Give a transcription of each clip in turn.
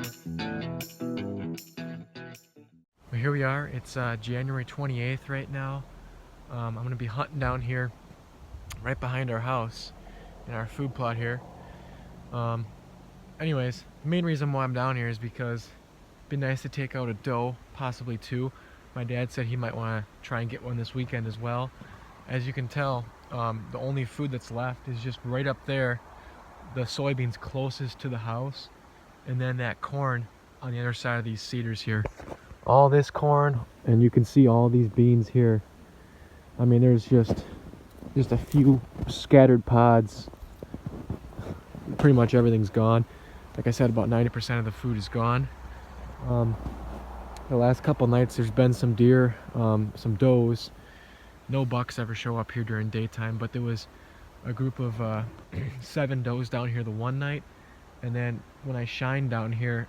Well, here we are. It's January 28th right now. I'm going to be hunting down here right behind our house in our food plot here. Anyways, the main reason why I'm down here is because it'd be nice to take out a doe, possibly two. My dad said he might want to try and get one this weekend as well. As you can tell, the only food that's left is just right up there, the soybeans closest to the house, and then that corn on the other side of these cedars here. All this corn, and you can see all these beans here. I mean, there's just a few scattered pods. Pretty much everything's gone. Like I said, about 90% of the food is gone. The last couple nights there's been some deer, some does. No bucks ever show up here during daytime, but there was a group of 7 does down here the one night, and then when I shined down here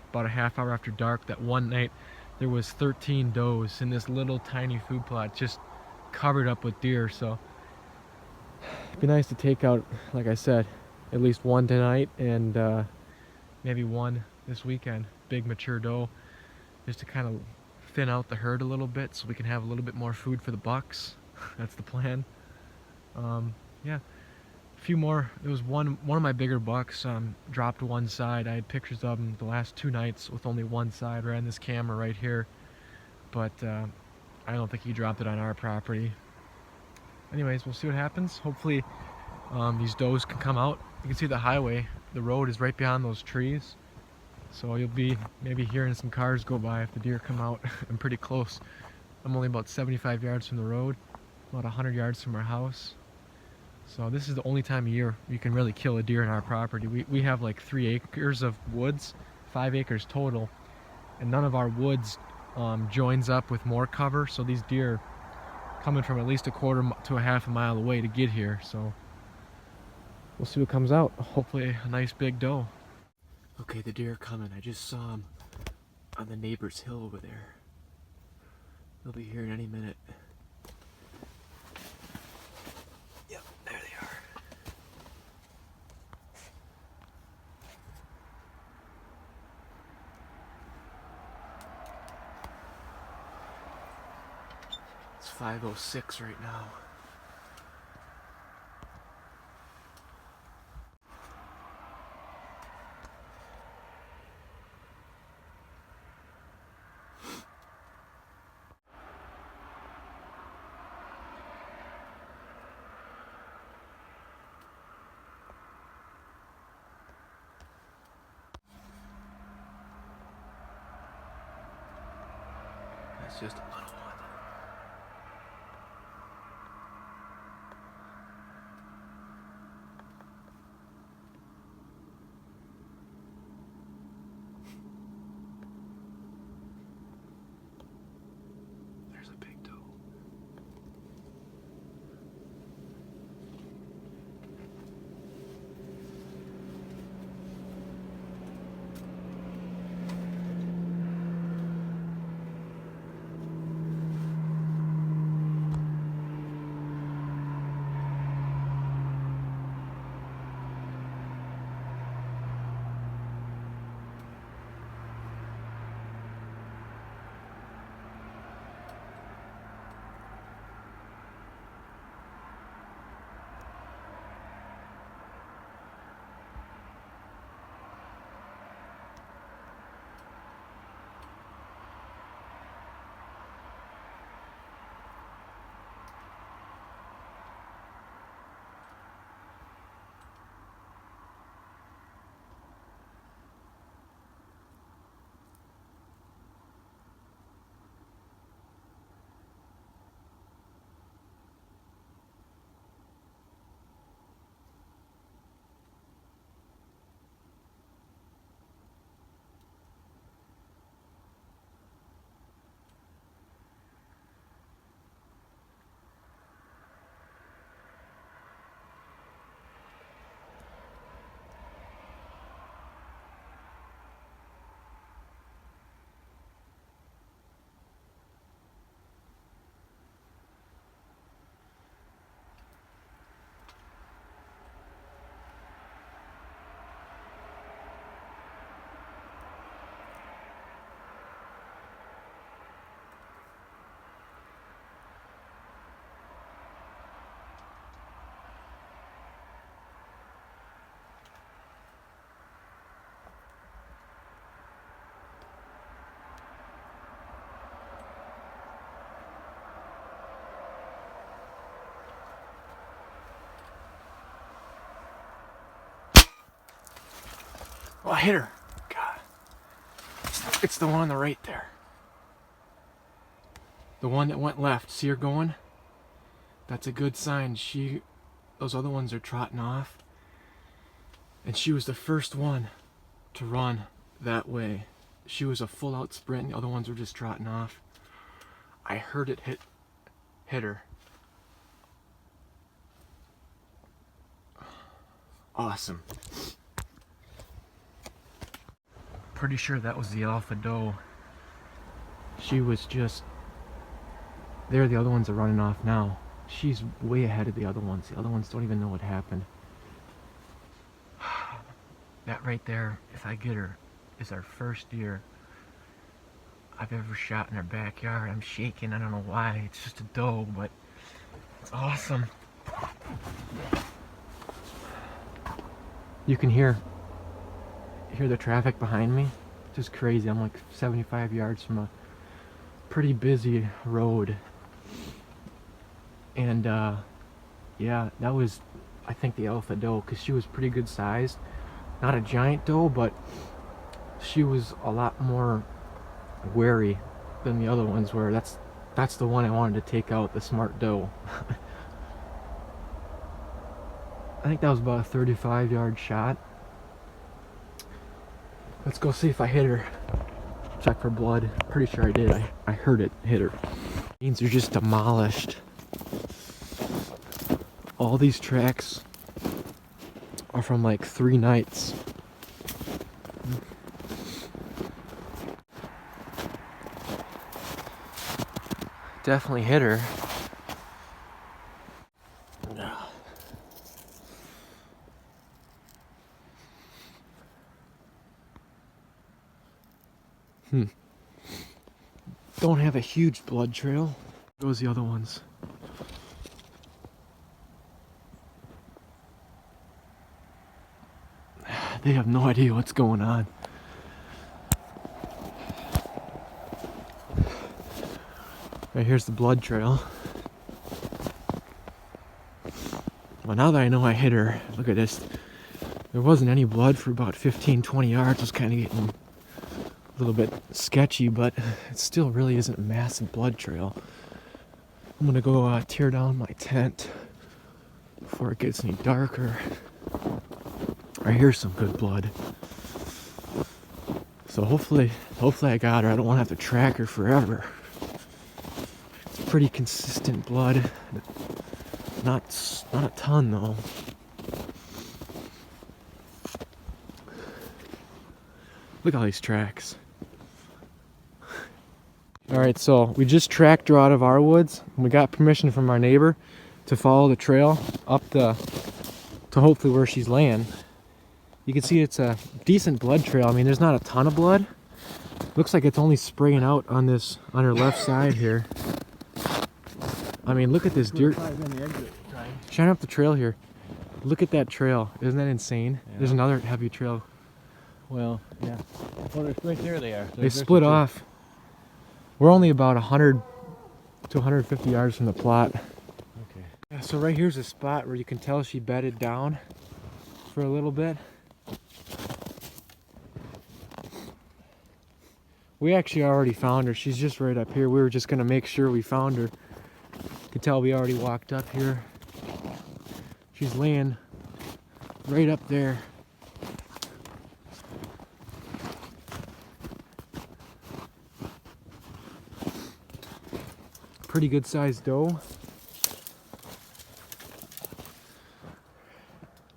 about a half hour after dark that one night, there was 13 does in this little tiny food plot just covered up with deer. So it'd be nice to take out, like I said, at least one tonight and maybe one this weekend, big mature doe, just to kind of thin out the herd a little bit so we can have a little bit more food for the bucks. That's the plan. Yeah, a few more. There was one of my bigger bucks dropped one side. I had pictures of him the last 2 nights with only one side right on this camera right here, but I don't think he dropped it on our property. Anyways, we'll see what happens. Hopefully these does can come out. You can see the highway, the road is right behind those trees, so you'll be maybe hearing some cars go by if the deer come out. I'm pretty close. I'm only about 75 yards from the road, about 100 yards from our house. So this is the only time of year you can really kill a deer in our property. We have like 3 acres of woods, 5 acres total, and none of our woods joins up with more cover, so these deer coming from at least a quarter to a half a mile away to get here. So we'll see what comes out. Hopefully a nice big doe. Okay, the deer are coming. I just saw them on the neighbor's hill over there. They'll be here in any minute. Yep, there they are. It's 5:06 right now. That's just a little one. There's a big doe. Oh, I hit her. God. It's the one on the right there. The one that went left. See her going? That's a good sign. Those other ones are trotting off. And she was the first one to run that way. She was a full out sprint. The other ones were just trotting off. I heard it hit her. Awesome. Pretty sure that was the alpha doe. She was just there. The other ones are running off now. She's way ahead of the other ones. The other ones don't even know what happened. That right there, if I get her, is our first deer I've ever shot in our backyard. I'm shaking. I don't know why. It's just a doe, but it's awesome. You can hear the traffic behind me. Just crazy. I'm like 75 yards from a pretty busy road. And yeah, that was, I think, the alpha doe, because she was pretty good sized. Not a giant doe, but she was a lot more wary than the other ones were. That's the one I wanted to take out, the smart doe. I think that was about a 35-yard shot. Let's go see if I hit her. Check for blood. Pretty sure I did. I heard it hit her. Beans are just demolished. All these tracks are from like 3 nights. Definitely hit her. Don't have a huge blood trail. Those the other ones. They have no idea what's going on. Right, here's the blood trail. Well, now that I know I hit her, look at this. There wasn't any blood for about 15-20 yards. It was kind of getting a little bit sketchy, but it still really isn't a massive blood trail. I'm gonna go tear down my tent before it gets any darker. Right here's some good blood. So hopefully I got her. I don't want to have to track her forever. It's pretty consistent blood. Not a ton though. Look at all these tracks. Alright, so we just tracked her out of our woods, and we got permission from our neighbor to follow the trail up to hopefully where she's laying. You can see it's a decent blood trail. I mean, there's not a ton of blood. Looks like it's only spraying out on her left side here. I mean, look at this dirt. Shine up the trail here. Look at that trail. Isn't that insane? Yeah. There's another heavy trail. Well, yeah. Well, there's right there they are. They split off. We're only about 100 to 150 yards from the plot. Okay. Yeah, so right here's a spot where you can tell she bedded down for a little bit. We actually already found her. She's just right up here. We were just going to make sure we found her. You can tell we already walked up here. She's laying right up there. Pretty good sized doe.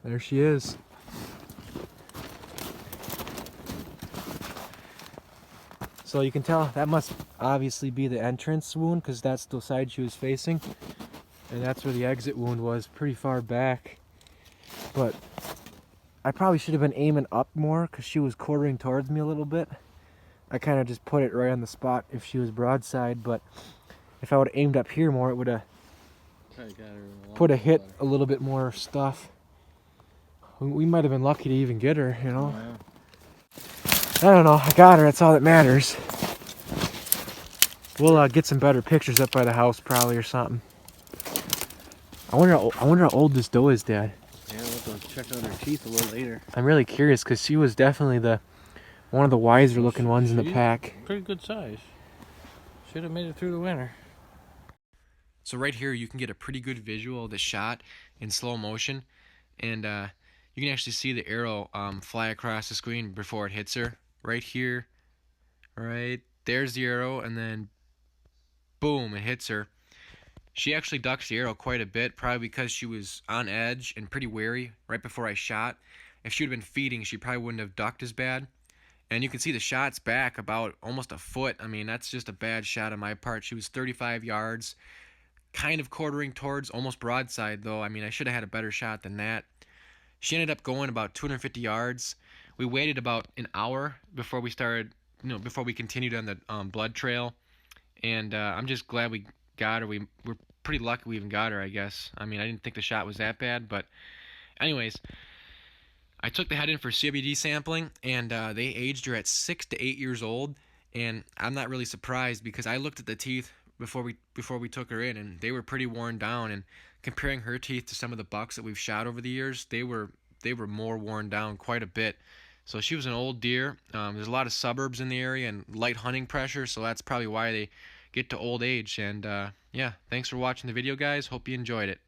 There she is. So you can tell that must obviously be the entrance wound, because that's the side she was facing, and that's where the exit wound was, pretty far back. But I probably should have been aiming up more, because she was quartering towards me a little bit. I kind of just put it right on the spot if she was broadside, but if I would have aimed up here more, it would have put a hit a little bit more stuff. We might have been lucky to even get her, you know. Yeah. I don't know. I got her. That's all that matters. We'll get some better pictures up by the house probably or something. I wonder how old this doe is, Dad. Yeah, we'll go check out her teeth a little later. I'm really curious because she was definitely one of the wiser looking ones in the pack. Pretty good size. Should have made it through the winter. So right here you can get a pretty good visual of the shot in slow motion, and you can actually see the arrow fly across the screen before it hits her. Right here, right there's the arrow, and then boom, it hits her. She actually ducks the arrow quite a bit, probably because she was on edge and pretty wary right before I shot. If she would have been feeding, she probably wouldn't have ducked as bad. And you can see the shot's back about almost a foot. I mean, that's just a bad shot on my part. She was 35 yards, kind of quartering towards almost broadside, though. I mean, I should have had a better shot than that. She ended up going about 250 yards. We waited about an hour before we started, before we continued on the blood trail. And I'm just glad we got her. We're pretty lucky we even got her, I guess. I mean, I didn't think the shot was that bad, but anyways, I took the head in for CBD sampling, and they aged her at 6 to 8 years old. And I'm not really surprised because I looked at the teeth before we took her in, and they were pretty worn down. And comparing her teeth to some of the bucks that we've shot over the years, they were more worn down quite a bit. So she was an old deer. There's a lot of suburbs in the area and light hunting pressure, so that's probably why they get to old age. And yeah, thanks for watching the video, guys. Hope you enjoyed it.